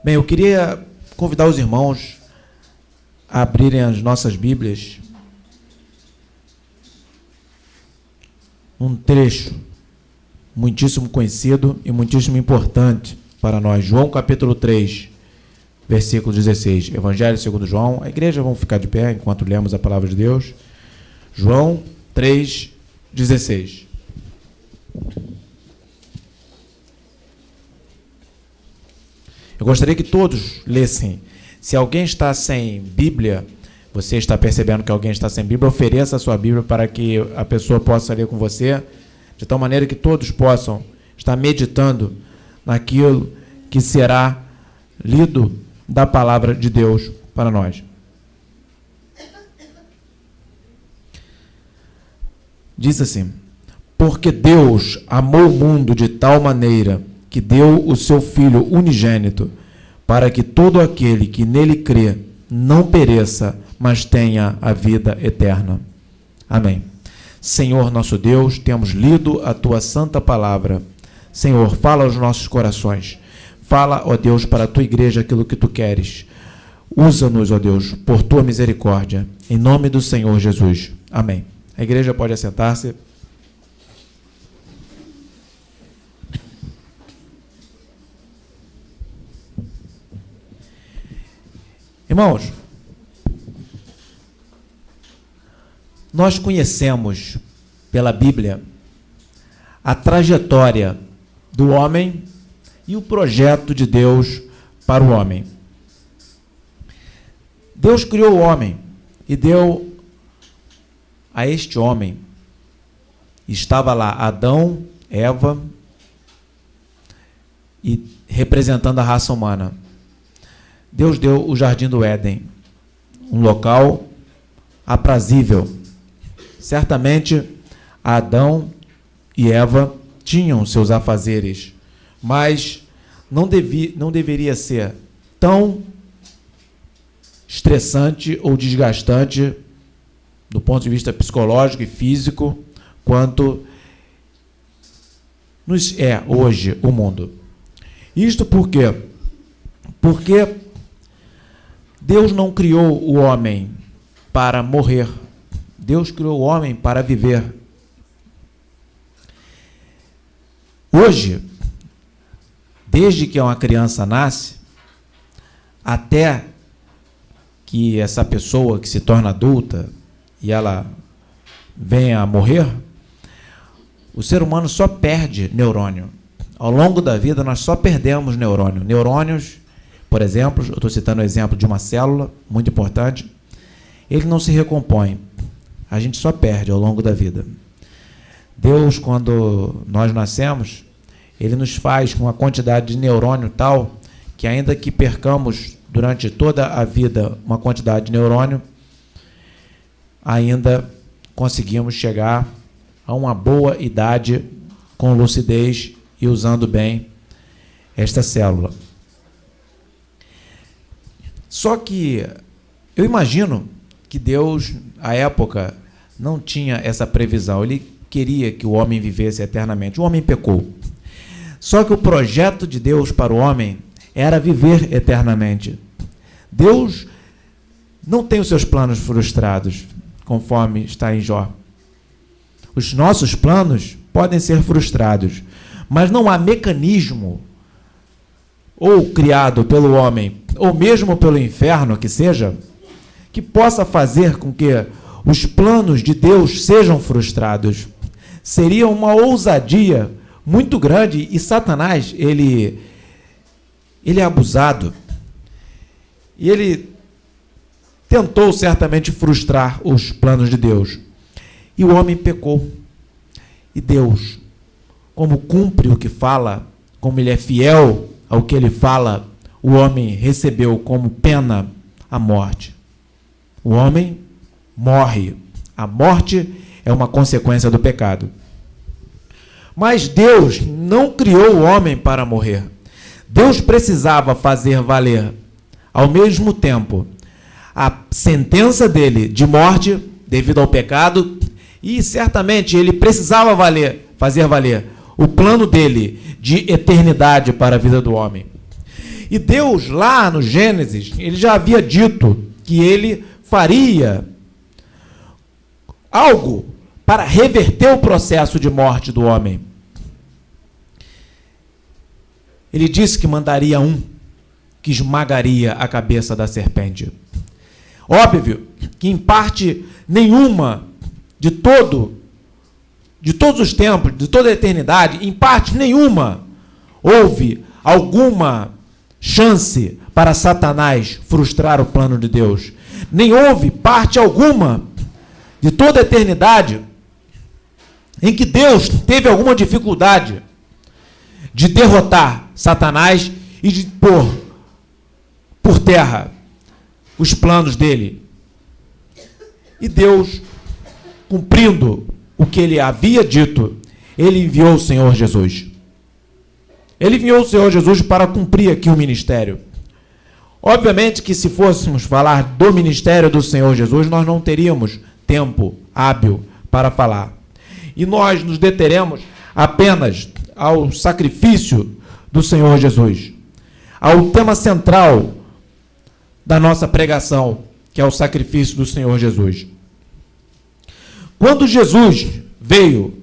Bem, eu queria convidar os irmãos a abrirem as nossas Bíblias um trecho muitíssimo conhecido e muitíssimo importante para nós. João capítulo 3, versículo 16. Evangelho segundo João. A igreja, vamos ficar de pé enquanto lemos a palavra de Deus. João 3, 16. Eu gostaria que todos lessem. Se alguém está sem Bíblia, você está percebendo que alguém está sem Bíblia, ofereça a sua Bíblia para que a pessoa possa ler com você, de tal maneira que todos possam estar meditando naquilo que será lido da palavra de Deus para nós. Diz assim: porque Deus amou o mundo de tal maneira que deu o seu Filho unigênito, para que todo aquele que nele crê não pereça, mas tenha a vida eterna. Amém. Senhor nosso Deus, temos lido a Tua santa palavra. Senhor, fala aos nossos corações. Fala, ó Deus, para a Tua igreja aquilo que Tu queres. Usa-nos, ó Deus, por Tua misericórdia. Em nome do Senhor Jesus. Amém. A igreja pode assentar-se. Irmãos, nós conhecemos pela Bíblia a trajetória do homem e o projeto de Deus para o homem. Deus criou o homem e deu a este homem, estava lá Adão, Eva, e representando a raça humana. Deus deu o Jardim do Éden, um local aprazível. Certamente, Adão e Eva tinham seus afazeres, mas não deveria ser tão estressante ou desgastante do ponto de vista psicológico e físico quanto nos é hoje o mundo. Isto por quê? Porque Deus não criou o homem para morrer. Deus criou o homem para viver. Hoje, desde que uma criança nasce, até que essa pessoa que se torna adulta e ela venha a morrer, o ser humano só perde neurônio. Ao longo da vida, nós só perdemos neurônio. Neurônios, por exemplo, eu estou citando o exemplo de uma célula, muito importante, ele não se recompõe. A gente só perde ao longo da vida. Deus, quando nós nascemos, Ele nos faz com uma quantidade de neurônio tal que, ainda que percamos durante toda a vida uma quantidade de neurônio, ainda conseguimos chegar a uma boa idade com lucidez e usando bem esta célula. Só que eu imagino que Deus, à época, não tinha essa previsão. Ele queria que o homem vivesse eternamente. O homem pecou. Só que o projeto de Deus para o homem era viver eternamente. Deus não tem os seus planos frustrados, conforme está em Jó. Os nossos planos podem ser frustrados, mas não há mecanismo, ou criado pelo homem, ou mesmo pelo inferno, que seja, que possa fazer com que os planos de Deus sejam frustrados. Seria uma ousadia muito grande, e Satanás, ele é abusado. E ele tentou certamente frustrar os planos de Deus. E o homem pecou. E Deus, como cumpre o que fala, como ele é fiel ao que ele fala, o homem recebeu como pena a morte. O homem morre. A morte é uma consequência do pecado. Mas Deus não criou o homem para morrer. Deus precisava fazer valer, ao mesmo tempo, a sentença dele de morte devido ao pecado, e certamente ele precisava fazer valer o plano dele de eternidade para a vida do homem. E Deus, lá no Gênesis, ele já havia dito que ele faria algo para reverter o processo de morte do homem. Ele disse que mandaria um que esmagaria a cabeça da serpente. Óbvio que em parte nenhuma de todos os tempos, de toda a eternidade, em parte nenhuma houve alguma chance para Satanás frustrar o plano de Deus. Nem houve parte alguma de toda a eternidade em que Deus teve alguma dificuldade de derrotar Satanás e de pôr por terra os planos dele. E Deus, cumprindo o que ele havia dito, ele enviou o Senhor Jesus. Ele enviou o Senhor Jesus para cumprir aqui o ministério. Obviamente que se fôssemos falar do ministério do Senhor Jesus, nós não teríamos tempo hábil para falar. E nós nos deteremos apenas ao sacrifício do Senhor Jesus, ao tema central da nossa pregação, que é o sacrifício do Senhor Jesus. Quando Jesus veio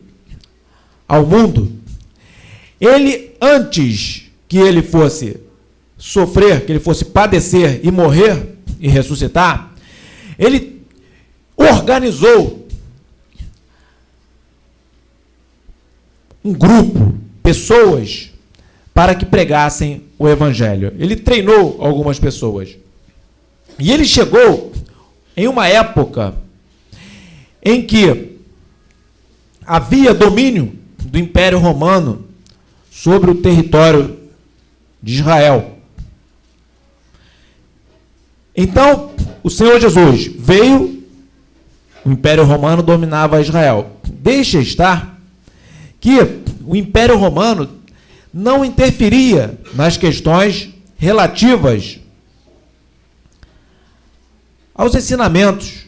ao mundo, ele, antes que ele fosse sofrer, que ele fosse padecer e morrer e ressuscitar, ele organizou um grupo, pessoas, para que pregassem o Evangelho. Ele treinou algumas pessoas. E ele chegou em uma época em que havia domínio do Império Romano sobre o território de Israel. Então, o Senhor Jesus veio, o Império Romano dominava Israel. Deixa estar que o Império Romano não interferia nas questões relativas aos ensinamentos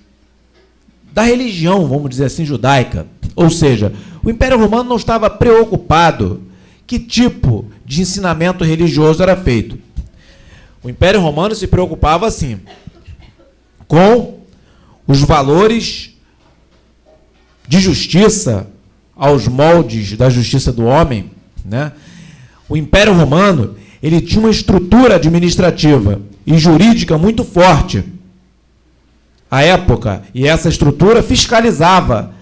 da religião, vamos dizer assim, judaica. Ou seja, o Império Romano não estava preocupado que tipo de ensinamento religioso era feito. O Império Romano se preocupava, assim, com os valores de justiça aos moldes da justiça do homem, né? O Império Romano, ele tinha uma estrutura administrativa e jurídica muito forte à época, e essa estrutura fiscalizava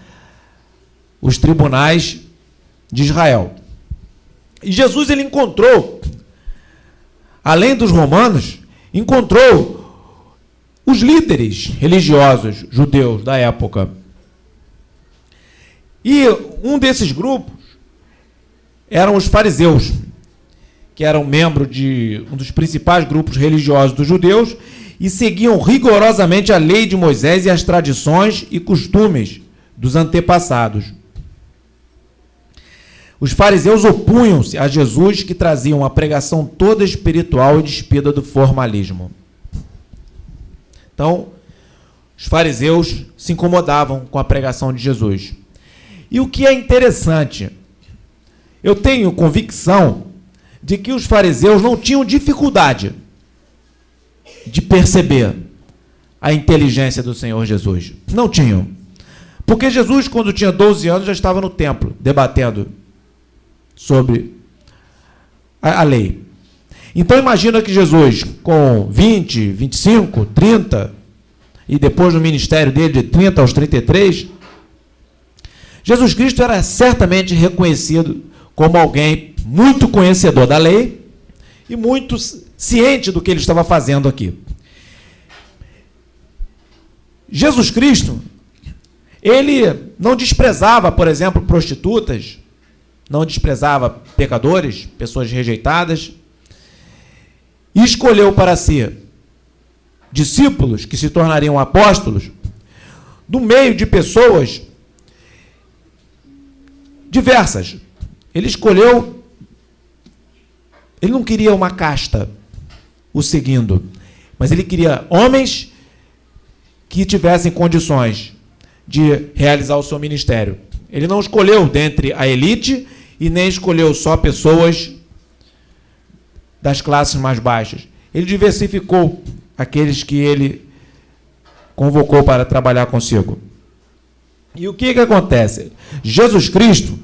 os tribunais de Israel. E Jesus, ele encontrou, além dos romanos, encontrou os líderes religiosos judeus da época. E um desses grupos eram os fariseus, que eram membros de um dos principais grupos religiosos dos judeus e seguiam rigorosamente a lei de Moisés e as tradições e costumes dos antepassados. Os fariseus opunham-se a Jesus, que trazia uma pregação toda espiritual e despida do formalismo. Então, os fariseus se incomodavam com a pregação de Jesus. E o que é interessante, eu tenho convicção de que os fariseus não tinham dificuldade de perceber a inteligência do Senhor Jesus. Não tinham. Porque Jesus, quando tinha 12 anos, já estava no templo, debatendo sobre a lei. Então, imagina que Jesus, com 20, 25, 30, e depois no ministério dele, de 30 aos 33, Jesus Cristo era certamente reconhecido como alguém muito conhecedor da lei e muito ciente do que ele estava fazendo aqui. Jesus Cristo, ele não desprezava, por exemplo, prostitutas, não desprezava pecadores, pessoas rejeitadas, e escolheu para si discípulos que se tornariam apóstolos do meio de pessoas diversas. Ele escolheu, ele não queria uma casta o seguindo, mas ele queria homens que tivessem condições de realizar o seu ministério. Ele não escolheu dentre a elite e nem escolheu só pessoas das classes mais baixas. Ele diversificou aqueles que ele convocou para trabalhar consigo. E o que acontece? Jesus Cristo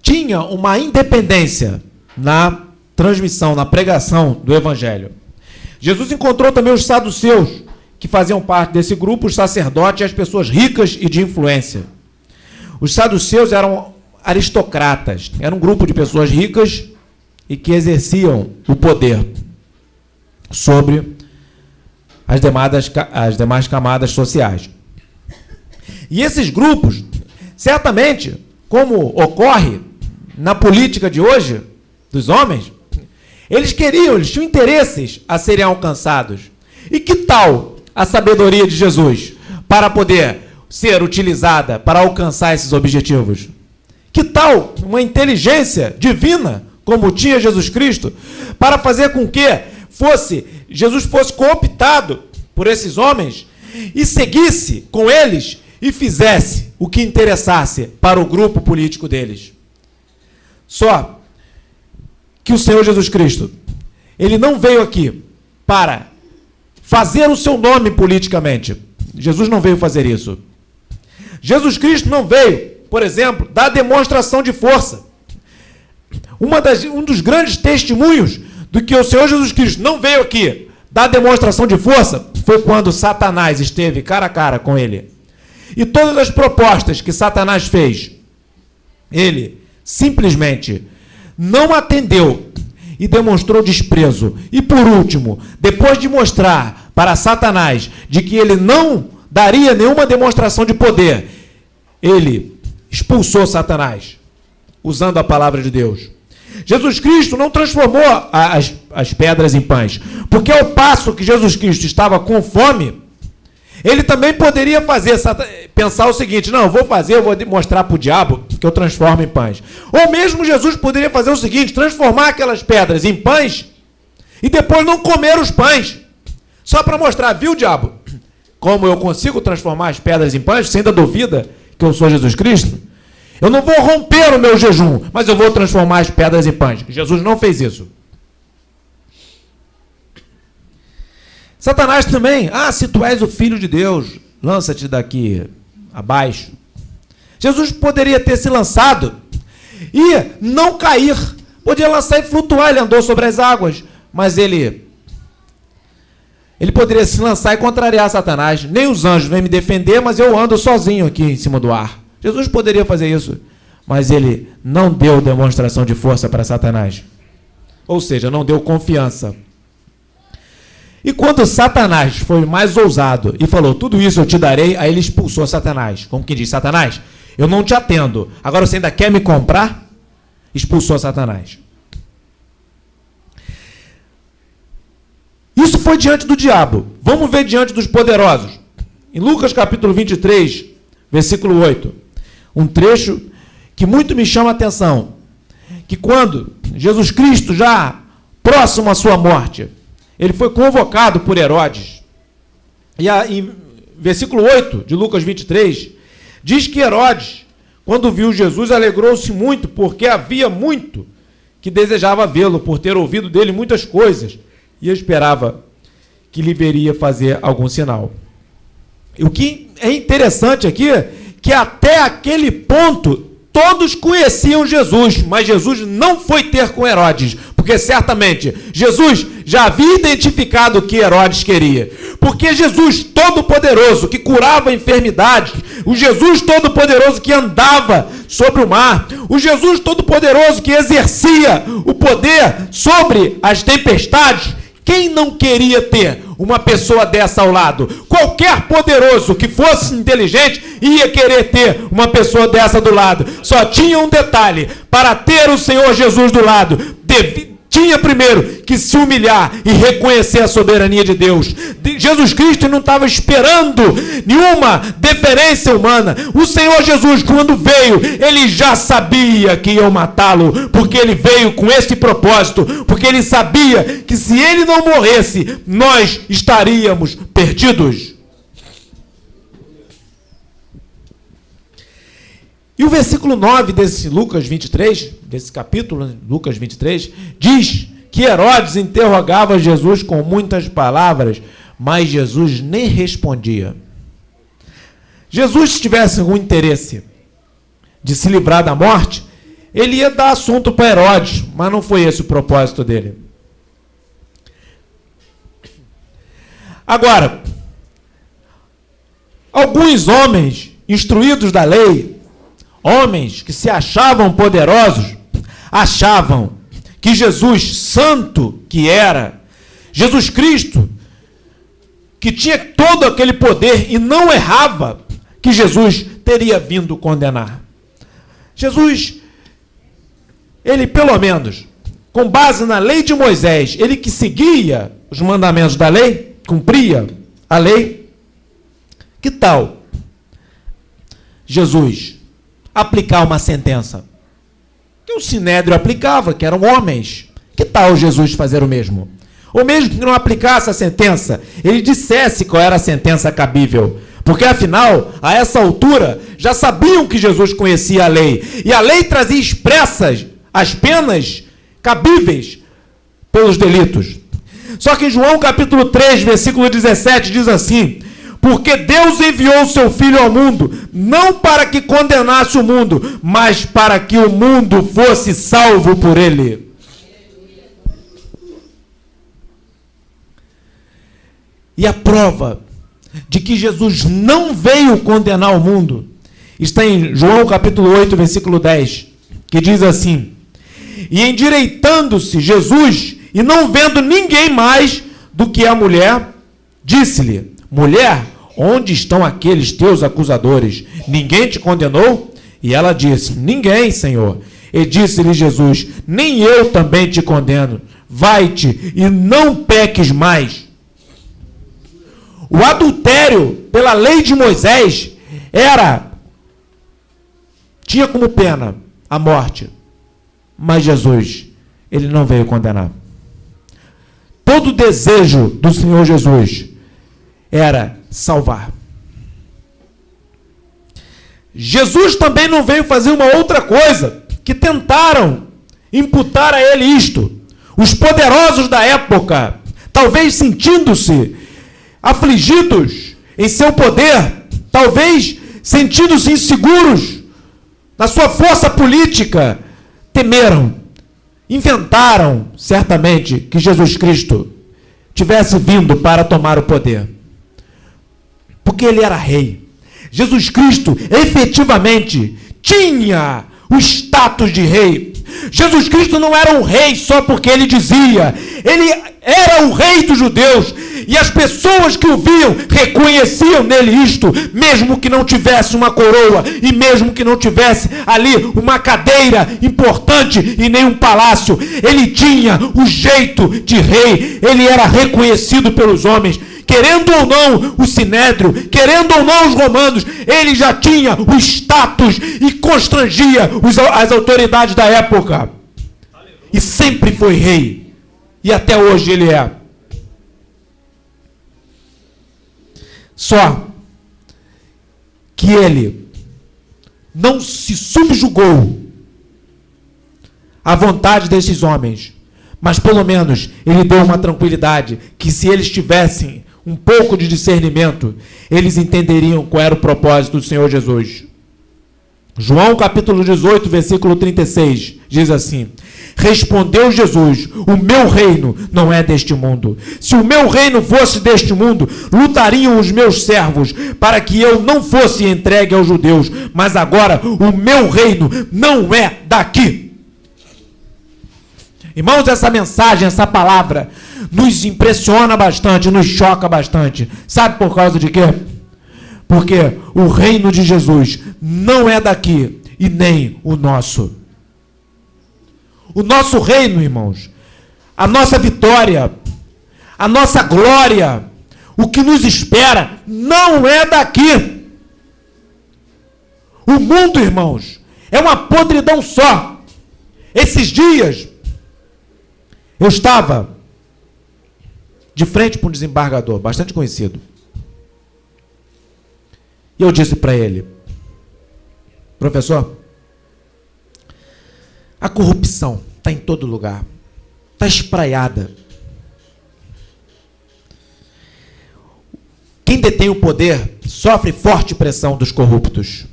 tinha uma independência na transmissão, na pregação do Evangelho. Jesus encontrou também os saduceus, que faziam parte desse grupo, os sacerdotes e as pessoas ricas e de influência. Os saduceus eram aristocratas, era um grupo de pessoas ricas e que exerciam o poder sobre as demais camadas sociais. E esses grupos, certamente, como ocorre na política de hoje, dos homens, eles tinham interesses a serem alcançados. E que tal a sabedoria de Jesus para poder ser utilizada para alcançar esses objetivos? Que tal uma inteligência divina, como tinha Jesus Cristo, para fazer com que Jesus fosse cooptado por esses homens e seguisse com eles e fizesse o que interessasse para o grupo político deles? Só que o Senhor Jesus Cristo, ele não veio aqui para fazer o seu nome politicamente. Jesus não veio fazer isso. Jesus Cristo não veio, por exemplo, dar demonstração de força. Um dos grandes testemunhos do que o Senhor Jesus Cristo não veio aqui dar demonstração de força foi quando Satanás esteve cara a cara com ele. E todas as propostas que Satanás fez, ele simplesmente não atendeu e demonstrou desprezo. E por último, depois de mostrar para Satanás de que ele não daria nenhuma demonstração de poder, ele expulsou Satanás, usando a palavra de Deus. Jesus Cristo não transformou as pedras em pães, porque ao passo que Jesus Cristo estava com fome, ele também poderia pensar o seguinte: não, eu vou mostrar para o diabo que eu transformo em pães. Ou mesmo Jesus poderia fazer o seguinte: transformar aquelas pedras em pães e depois não comer os pães, só para mostrar, viu, diabo, como eu consigo transformar as pedras em pães? Você ainda duvida que eu sou Jesus Cristo? Eu não vou romper o meu jejum, mas eu vou transformar as pedras em pães. Jesus não fez isso. Satanás também: se tu és o Filho de Deus, lança-te daqui abaixo. Jesus poderia ter se lançado e não cair, podia lançar e flutuar, ele andou sobre as águas, mas ele poderia se lançar e contrariar Satanás. Nem os anjos vêm me defender, mas eu ando sozinho aqui em cima do ar. Jesus poderia fazer isso, mas ele não deu demonstração de força para Satanás. Ou seja, não deu confiança. E quando Satanás foi mais ousado e falou: tudo isso eu te darei, aí ele expulsou Satanás. Como que diz: Satanás, eu não te atendo, agora você ainda quer me comprar? Expulsou Satanás. Isso foi diante do diabo. Vamos ver diante dos poderosos. Em Lucas capítulo 23, versículo 8. Um trecho que muito me chama a atenção. Que quando Jesus Cristo, já próximo à sua morte, ele foi convocado por Herodes. E em versículo 8 de Lucas 23, diz que Herodes, quando viu Jesus, alegrou-se muito, porque havia muito que desejava vê-lo, por ter ouvido dele muitas coisas, e esperava que lhe veria fazer algum sinal. E o que é interessante aqui, que até aquele ponto todos conheciam Jesus, mas Jesus não foi ter com Herodes, porque certamente Jesus já havia identificado o que Herodes queria. Porque Jesus Todo-Poderoso, que curava enfermidades, o Jesus Todo-Poderoso que andava sobre o mar, o Jesus Todo-Poderoso que exercia o poder sobre as tempestades, quem não queria ter uma pessoa dessa ao lado? Qualquer poderoso que fosse inteligente ia querer ter uma pessoa dessa do lado. Só tinha um detalhe: para ter o Senhor Jesus do lado, tinha primeiro que se humilhar e reconhecer a soberania de Deus. Jesus Cristo não estava esperando nenhuma deferência humana. O Senhor Jesus, quando veio, ele já sabia que iam matá-lo, porque ele veio com esse propósito, porque ele sabia que se ele não morresse, nós estaríamos perdidos. E o versículo 9 desse Lucas 23, desse capítulo, Lucas 23, diz que Herodes interrogava Jesus com muitas palavras, mas Jesus nem respondia. Jesus, se tivesse algum interesse de se livrar da morte, ele ia dar assunto para Herodes, mas não foi esse o propósito dele. Agora, alguns homens instruídos da lei, homens que se achavam poderosos, achavam que Jesus, santo que era, Jesus Cristo, que tinha todo aquele poder e não errava, que Jesus teria vindo condenar. Jesus, ele pelo menos, com base na lei de Moisés, ele que seguia os mandamentos da lei, cumpria a lei, que tal Jesus aplicar uma sentença que o Sinédrio aplicava, que eram homens? Que tal Jesus fazer o mesmo? Ou mesmo que não aplicasse a sentença, ele dissesse qual era a sentença cabível. Porque, afinal, a essa altura, já sabiam que Jesus conhecia a lei. E a lei trazia expressas as penas cabíveis pelos delitos. Só que em João capítulo 3, versículo 17, diz assim: porque Deus enviou o seu Filho ao mundo, não para que condenasse o mundo, mas para que o mundo fosse salvo por ele. E a prova de que Jesus não veio condenar o mundo está em João capítulo 8, versículo 10, que diz assim: e endireitando-se Jesus, e não vendo ninguém mais do que a mulher, disse-lhe: mulher, onde estão aqueles teus acusadores? Ninguém te condenou? E ela disse: ninguém, Senhor. E disse-lhe Jesus: nem eu também te condeno. Vai-te e não peques mais. O adultério, pela lei de Moisés, tinha como pena a morte. Mas Jesus, ele não veio condenar. Todo o desejo do Senhor Jesus era salvar. Jesus também não veio fazer uma outra coisa, que tentaram imputar a ele isto. Os poderosos da época, talvez sentindo-se afligidos em seu poder, talvez sentindo-se inseguros na sua força política, temeram, inventaram certamente que Jesus Cristo tivesse vindo para tomar o poder. Porque ele era rei. Jesus Cristo efetivamente tinha o status de rei. Jesus Cristo não era um rei só porque ele dizia. Ele era o rei dos judeus. E as pessoas que o viam reconheciam nele isto, mesmo que não tivesse uma coroa e mesmo que não tivesse ali uma cadeira importante e nem um palácio. Ele tinha o jeito de rei. Ele era reconhecido pelos homens. Querendo ou não o Sinédrio, querendo ou não os romanos, ele já tinha o status e constrangia as autoridades da época. E sempre foi rei. E até hoje ele é. Só que ele não se subjugou à vontade desses homens, mas pelo menos ele deu uma tranquilidade, que se eles tivessem um pouco de discernimento, eles entenderiam qual era o propósito do Senhor Jesus. João capítulo 18, versículo 36, diz assim: respondeu Jesus: o meu reino não é deste mundo. Se o meu reino fosse deste mundo, lutariam os meus servos para que eu não fosse entregue aos judeus, mas agora o meu reino não é daqui. Irmãos, essa mensagem, essa palavra nos impressiona bastante, nos choca bastante. Sabe por causa de quê? Porque o reino de Jesus não é daqui e nem o nosso. O nosso reino, irmãos, a nossa vitória, a nossa glória, o que nos espera não é daqui. O mundo, irmãos, é uma podridão só. Esses dias, eu estava de frente para um desembargador, bastante conhecido. E eu disse para ele: Professor, a corrupção está em todo lugar, está espraiada. Quem detém o poder sofre forte pressão dos corruptos.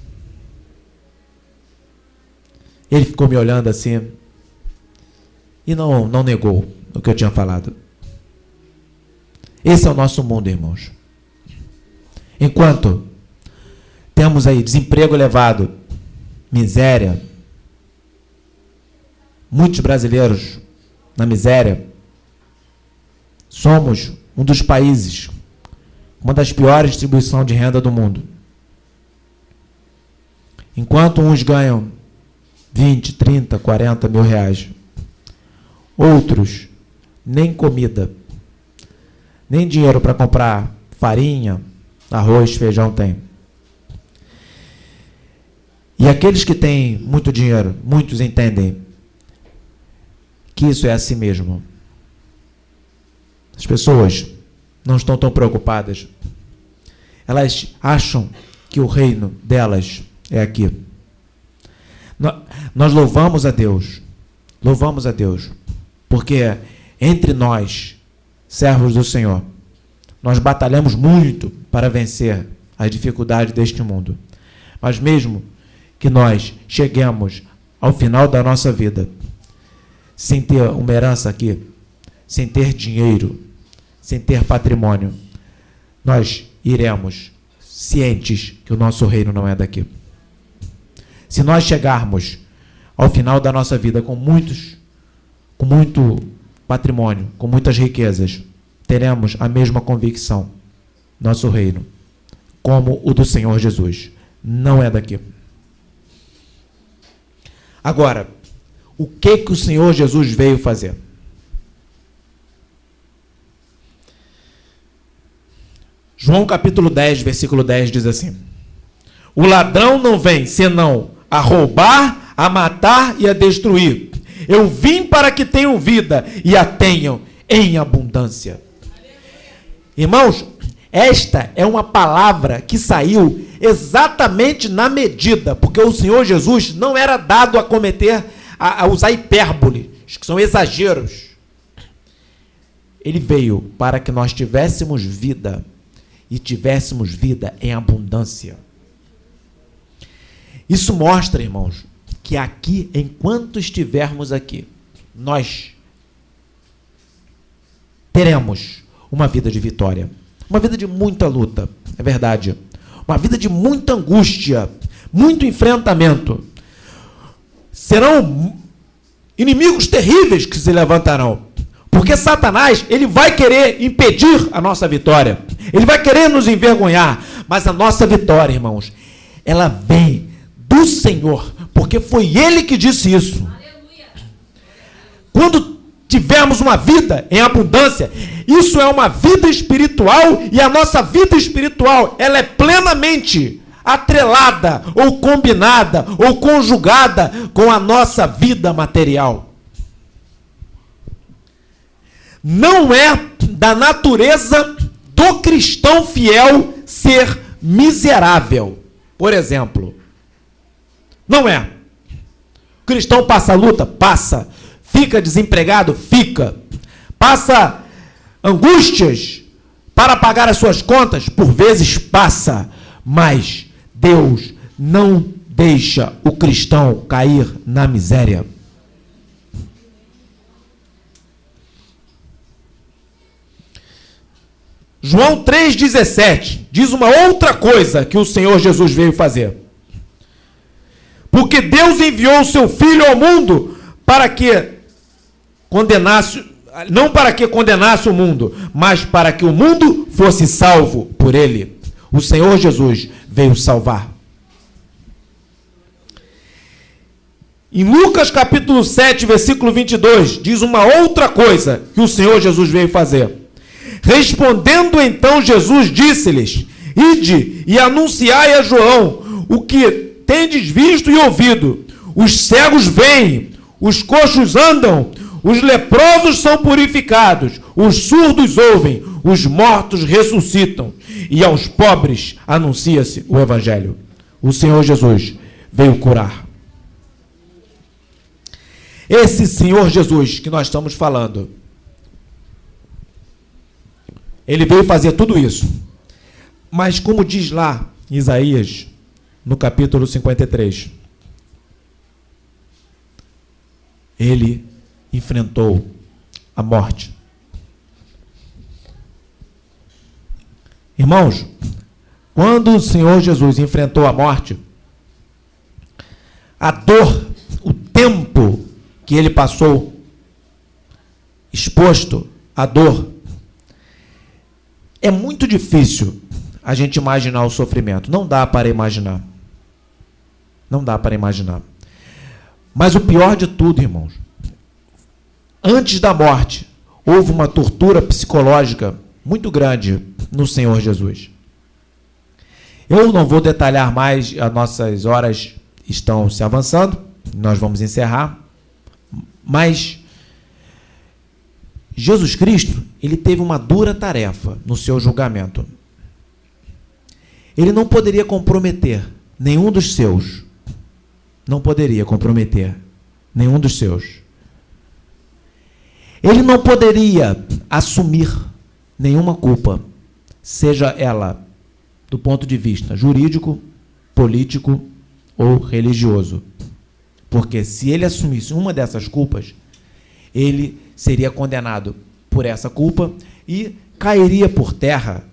Ele ficou me olhando assim e não negou o que eu tinha falado. Esse é o nosso mundo, irmãos. Enquanto temos aí desemprego elevado, miséria, muitos brasileiros na miséria, somos um dos países com uma das piores distribuições de renda do mundo. Enquanto uns ganham 20, 30, 40 mil reais, outros nem comida, nem dinheiro para comprar farinha, arroz, feijão tem. E aqueles que têm muito dinheiro, muitos entendem que isso é assim mesmo. As pessoas não estão tão preocupadas. Elas acham que o reino delas é aqui. Nós louvamos a Deus, porque entre nós, servos do Senhor, nós batalhamos muito para vencer as dificuldades deste mundo. Mas mesmo que nós cheguemos ao final da nossa vida, sem ter uma herança aqui, sem ter dinheiro, sem ter patrimônio, nós iremos cientes que o nosso reino não é daqui. Se nós chegarmos ao final da nossa vida com muito patrimônio, com muitas riquezas, teremos a mesma convicção. Nosso reino, como o do Senhor Jesus, não é daqui. Agora, o que o Senhor Jesus veio fazer? João capítulo 10, versículo 10 diz assim: o ladrão não vem senão a roubar, a matar e a destruir. Eu vim para que tenham vida e a tenham em abundância. Irmãos, esta é uma palavra que saiu exatamente na medida, porque o Senhor Jesus não era dado a cometer, a usar hipérboles, que são exageros. Ele veio para que nós tivéssemos vida, e tivéssemos vida em abundância. Isso mostra, irmãos, que aqui, enquanto estivermos aqui, nós teremos uma vida de vitória, uma vida de muita luta, é verdade, uma vida de muita angústia, muito enfrentamento. Serão inimigos terríveis que se levantarão, porque Satanás, ele vai querer impedir a nossa vitória, ele vai querer nos envergonhar, mas a nossa vitória, irmãos, ela vem do Senhor, porque foi Ele que disse isso. Aleluia. Quando tivermos uma vida em abundância, isso é uma vida espiritual, e a nossa vida espiritual, ela é plenamente atrelada, ou combinada, ou conjugada com a nossa vida material. Não é da natureza do cristão fiel ser miserável. Por exemplo, não é. O cristão passa luta? Passa. Fica desempregado? Fica. Passa angústias para pagar as suas contas? Por vezes passa. Mas Deus não deixa o cristão cair na miséria. João 3,17 diz uma outra coisa que o Senhor Jesus veio fazer. Porque Deus enviou o seu Filho ao mundo para que condenasse, não para que condenasse o mundo, mas para que o mundo fosse salvo por ele. O Senhor Jesus veio salvar. Em Lucas capítulo 7, versículo 22, diz uma outra coisa que o Senhor Jesus veio fazer. Respondendo então Jesus, disse-lhes: ide e anunciai a João o que tendes visto e ouvido. Os cegos veem, os coxos andam, os leprosos são purificados, os surdos ouvem, os mortos ressuscitam, e aos pobres anuncia-se o Evangelho. O Senhor Jesus veio curar. Esse Senhor Jesus que nós estamos falando, ele veio fazer tudo isso. Mas como diz lá em Isaías, no capítulo 53, ele enfrentou a morte. Irmãos, quando o Senhor Jesus enfrentou a morte, a dor, o tempo que ele passou exposto à dor, é muito difícil a gente imaginar o sofrimento. Não dá para imaginar. Não dá para imaginar. Mas o pior de tudo, irmãos, antes da morte, houve uma tortura psicológica muito grande no Senhor Jesus. Eu não vou detalhar mais, as nossas horas estão se avançando, nós vamos encerrar, mas Jesus Cristo, ele teve uma dura tarefa no seu julgamento. Ele não poderia comprometer nenhum dos seus. Não poderia comprometer nenhum dos seus. Ele não poderia assumir nenhuma culpa, seja ela do ponto de vista jurídico, político ou religioso. Porque se ele assumisse uma dessas culpas, ele seria condenado por essa culpa e cairia por terra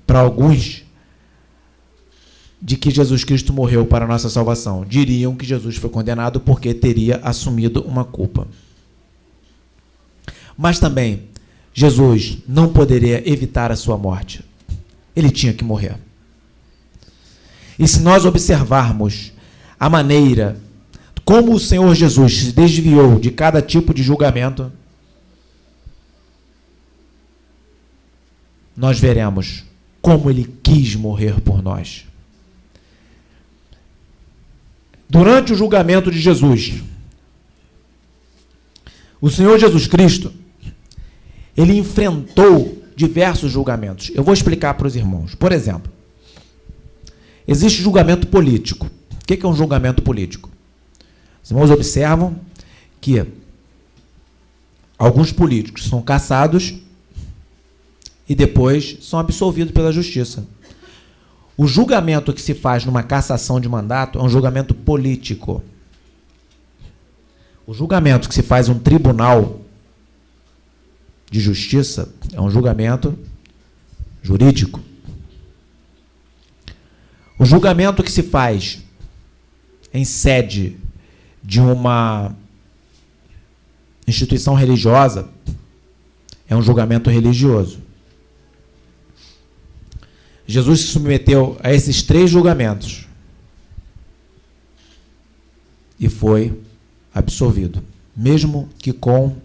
para alguns de que Jesus Cristo morreu para a nossa salvação. Diriam que Jesus foi condenado porque teria assumido uma culpa. Mas também, Jesus não poderia evitar a sua morte. Ele tinha que morrer. E se nós observarmos a maneira como o Senhor Jesus se desviou de cada tipo de julgamento, nós veremos como ele quis morrer por nós. Durante o julgamento de Jesus, o Senhor Jesus Cristo, ele enfrentou diversos julgamentos. Eu vou explicar para os irmãos. Por exemplo, existe julgamento político. O que é um julgamento político? Os irmãos observam que alguns políticos são caçados e depois são absolvidos pela justiça. O julgamento que se faz numa cassação de mandato é um julgamento político. O julgamento que se faz em um tribunal de justiça é um julgamento jurídico. O julgamento que se faz em sede de uma instituição religiosa é um julgamento religioso. Jesus se submeteu a esses 3 julgamentos e foi absolvido, mesmo que com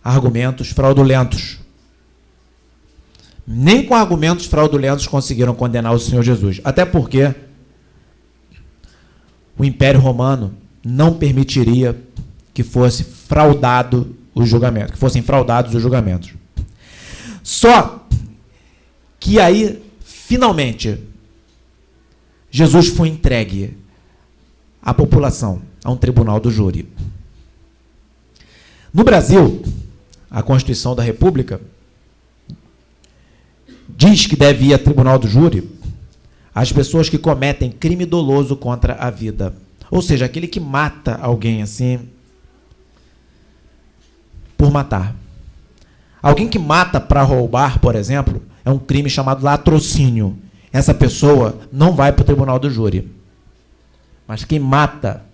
argumentos fraudulentos. Nem com argumentos fraudulentos conseguiram condenar o Senhor Jesus, até porque o Império Romano não permitiria que fosse fraudado os julgamentos, que fossem fraudados os julgamentos. Só que aí, finalmente, Jesus foi entregue à população, a um tribunal do júri. No Brasil, a Constituição da República diz que deve ir a tribunal do júri as pessoas que cometem crime doloso contra a vida. Ou seja, aquele que mata alguém assim por matar. Alguém que mata para roubar, por exemplo, é um crime chamado latrocínio. Essa pessoa não vai para o tribunal do júri. Mas quem mata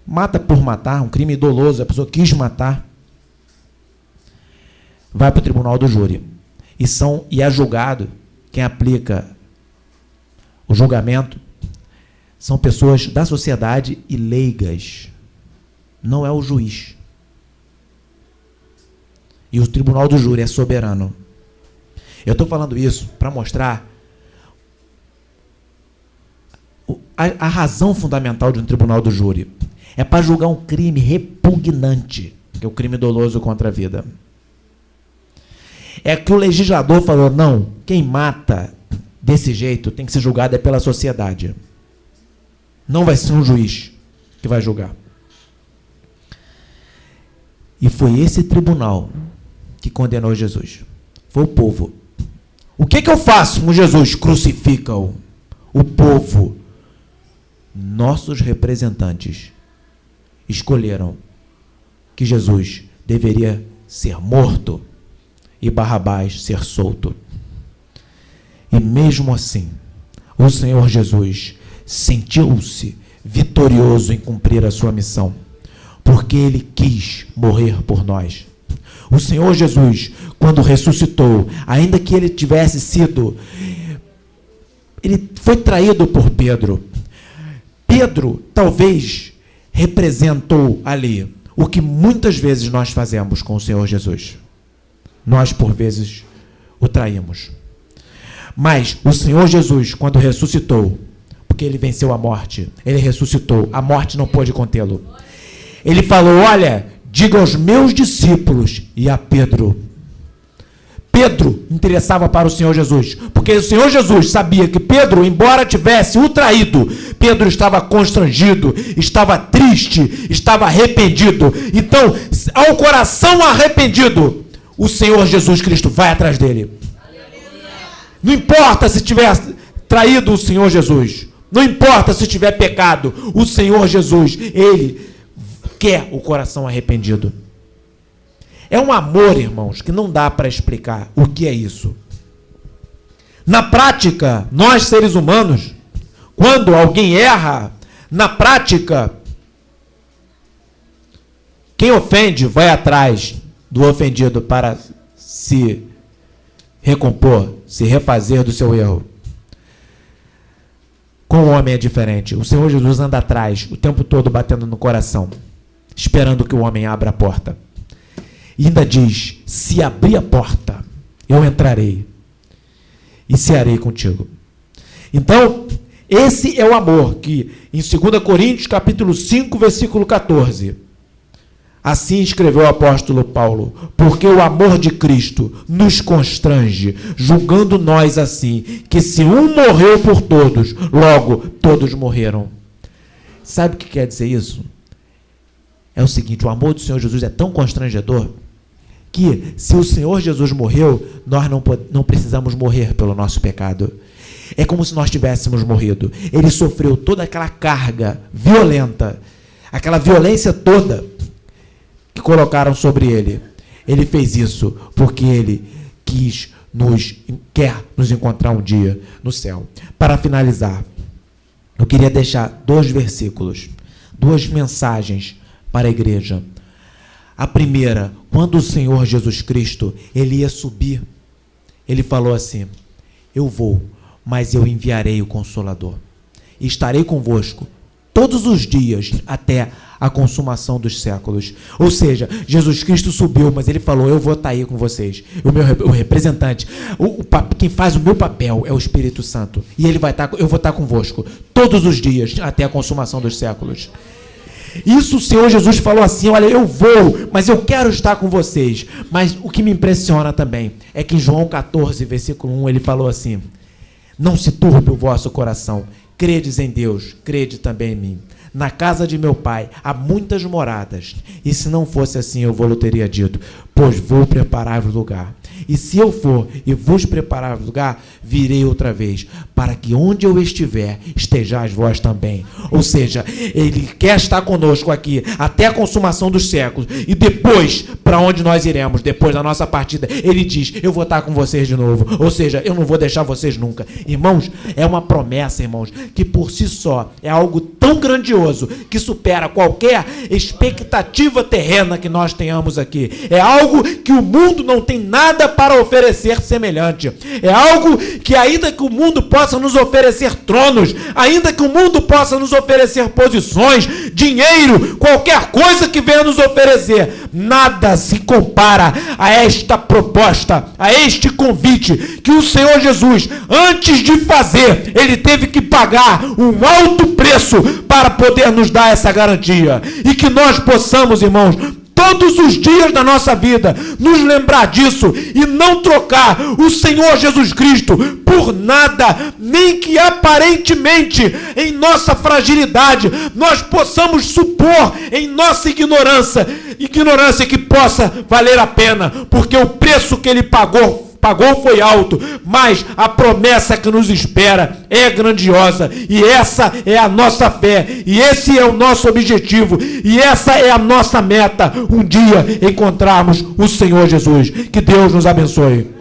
mata por matar, um crime doloso, a pessoa quis matar, vai para o tribunal do júri. E é julgado, quem aplica o julgamento são pessoas da sociedade e leigas. Não é o juiz. E o tribunal do júri é soberano. Eu estou falando isso para mostrar a razão fundamental de um tribunal do júri. É para julgar um crime repugnante, que é o crime doloso contra a vida. É que o legislador falou, não, quem mata desse jeito, tem que ser julgada pela sociedade. Não vai ser um juiz que vai julgar. E foi esse tribunal que condenou Jesus. Foi o povo. O que eu faço com Jesus? Crucifica-o. O povo, nossos representantes, escolheram que Jesus deveria ser morto e Barrabás ser solto. E mesmo assim, o Senhor Jesus sentiu-se vitorioso em cumprir a sua missão, porque ele quis morrer por nós. O Senhor Jesus, quando ressuscitou, ainda que ele tivesse sido, ele foi traído por Pedro. Pedro talvez representou ali o que muitas vezes nós fazemos com o Senhor Jesus. Nós, por vezes, o traímos. Mas o Senhor Jesus, quando ressuscitou, porque ele venceu a morte, ele ressuscitou, a morte não pôde contê-lo. Ele falou: olha, diga aos meus discípulos e a Pedro. Pedro interessava para o Senhor Jesus, porque o Senhor Jesus sabia que Pedro, embora tivesse o traído, Pedro estava constrangido, estava triste, estava arrependido. Então, ao coração arrependido, o Senhor Jesus Cristo vai atrás dele. Não importa se tiver traído o Senhor Jesus, não importa se tiver pecado, o Senhor Jesus, ele quer o coração arrependido. É um amor, irmãos, que não dá para explicar o que é isso. Na prática, nós seres humanos, quando alguém erra, na prática, quem ofende vai atrás do ofendido para se recompor, se refazer do seu erro. Com o homem é diferente. O Senhor Jesus anda atrás, o tempo todo batendo no coração, esperando que o homem abra a porta. E ainda diz: se abrir a porta, eu entrarei e cearei contigo. Então, esse é o amor que, em 2 Coríntios, capítulo 5, versículo 14, assim escreveu o apóstolo Paulo: porque o amor de Cristo nos constrange, julgando nós assim, que se um morreu por todos, logo todos morreram. Sabe o que quer dizer isso? É o seguinte: o amor do Senhor Jesus é tão constrangedor que, se o Senhor Jesus morreu, nós não precisamos morrer pelo nosso pecado. É como se nós tivéssemos morrido. Ele sofreu toda aquela carga violenta, aquela violência toda que colocaram sobre ele. Ele fez isso porque ele quer nos encontrar um dia no céu. Para finalizar, eu queria deixar 2 versículos, 2 mensagens para a igreja. A primeira, quando o Senhor Jesus Cristo, ele ia subir, ele falou assim: eu vou, mas eu enviarei o Consolador. E estarei convosco todos os dias até a consumação dos séculos. Ou seja, Jesus Cristo subiu, mas ele falou: eu vou estar aí com vocês. O representante, quem faz o meu papel é o Espírito Santo. E ele vai estar, eu vou estar convosco todos os dias até a consumação dos séculos. Isso o Senhor Jesus falou assim: olha, eu vou, mas eu quero estar com vocês. Mas o que me impressiona também é que em João 14, versículo 1, ele falou assim: não se turbe o vosso coração, credes em Deus, crede também em mim. Na casa de meu pai há muitas moradas, e se não fosse assim eu vou teria dito, pois vou preparar-vos lugar. E se eu for e vos preparar lugar, virei outra vez, para que onde eu estiver, estejais vós também. Ou seja, ele quer estar conosco aqui até a consumação dos séculos. E depois, para onde nós iremos, depois da nossa partida, ele diz: eu vou estar com vocês de novo. Ou seja, eu não vou deixar vocês nunca. Irmãos, é uma promessa, irmãos, que por si só é algo tão grandioso que supera qualquer expectativa terrena que nós tenhamos aqui. É algo que o mundo não tem nada para oferecer semelhante. É algo que, ainda que o mundo possa nos oferecer tronos, ainda que o mundo possa nos oferecer posições, dinheiro, qualquer coisa que venha nos oferecer, nada se compara a esta proposta, a este convite que o Senhor Jesus, antes de fazer, ele teve que pagar um alto preço para poder nos dar essa garantia. E que nós possamos, irmãos, todos os dias da nossa vida, nos lembrar disso e não trocar o Senhor Jesus Cristo por nada, nem que aparentemente em nossa fragilidade nós possamos supor em nossa ignorância que possa valer a pena, porque o preço que ele pagou foi alto, mas a promessa que nos espera é grandiosa, e essa é a nossa fé, e esse é o nosso objetivo, e essa é a nossa meta, um dia encontrarmos o Senhor Jesus. Que Deus nos abençoe.